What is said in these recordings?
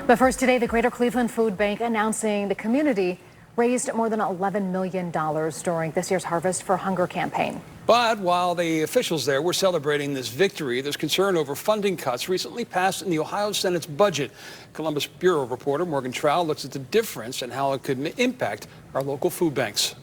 But first today, the Greater Cleveland Food Bank announcing the community raised more than $11 million during this year's Harvest for Hunger campaign. But while the officials there were celebrating this victory, there's concern over funding cuts recently passed in the Ohio Senate's budget. Columbus Bureau reporter Morgan Trowell looks at the difference and how it could impact our local food banks.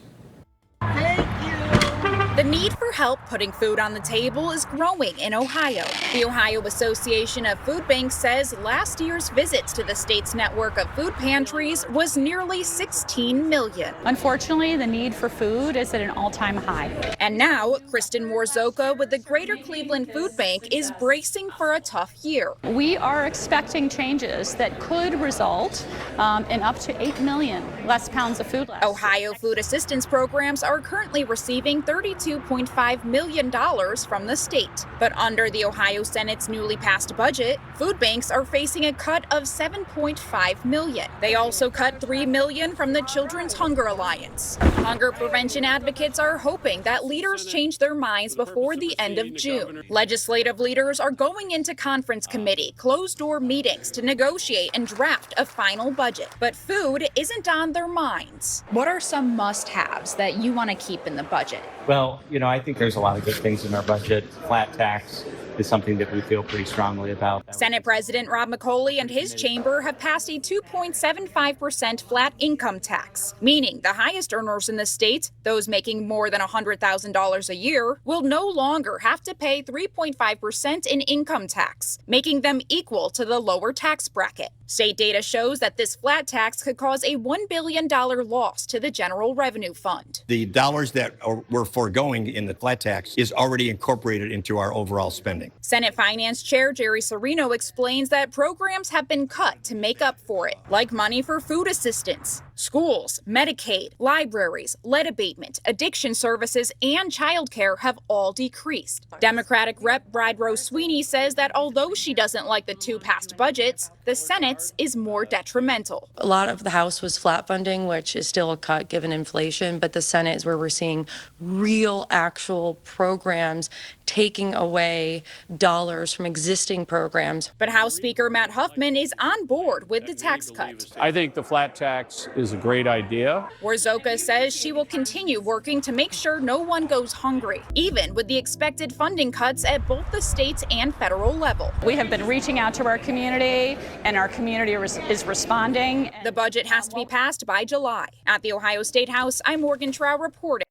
The need for help putting food on the table is growing in Ohio. The Ohio Association of Food Banks says last year's visits to the state's network of food pantries was nearly 16 million. Unfortunately, the need for food is at an all-time high. And now, Kristen Morzoka with the Greater Cleveland Food Bank is bracing for a tough year. We are expecting changes that could result in up to 8 million less pounds of food left. Ohio food assistance programs are currently receiving $32.5 million from the state. But under the Ohio Senate's newly passed budget, food banks are facing a cut of $7.5 million. They also cut $3 million from the Children's Hunger Alliance. Hunger prevention advocates are hoping that leaders change their minds before the end of June. Legislative leaders are going into conference committee, closed-door meetings to negotiate and draft a final budget. But food isn't on their minds. What are some must-haves that you want to keep in the budget? Well, I think there's a lot of good things in our budget. Flat tax is something that we feel pretty strongly about. Senate President Rob McCauley and his chamber have passed a 2.75% flat income tax, meaning the highest earners in the state, those making more than $100,000 a year, will no longer have to pay 3.5% in income tax, making them equal to the lower tax bracket. State data shows that this flat tax could cause a $1 billion loss to the General Revenue Fund. The dollars that we're foregoing in the flat tax is already incorporated into our overall spending. Senate Finance Chair Jerry Serino explains that programs have been cut to make up for it, like money for food assistance, schools, Medicaid, libraries, lead abatement, addiction services, and childcare have all decreased. Democratic Rep. Bride Rose Sweeney says that although she doesn't like the two passed budgets, the Senate's is more detrimental. A lot of the House was flat funding, which is still a cut given inflation, but the Senate is where we're seeing real, actual programs taking away dollars from existing programs. But House Speaker Matt Huffman is on board with the tax cut. I think the flat tax is a great idea. Morzoka says she will continue working to make sure no one goes hungry, even with the expected funding cuts at both the state and federal level. We have been reaching out to our community, and our community is responding. The budget has to be passed by July. At the Ohio State House, I'm Morgan Trowell reporting.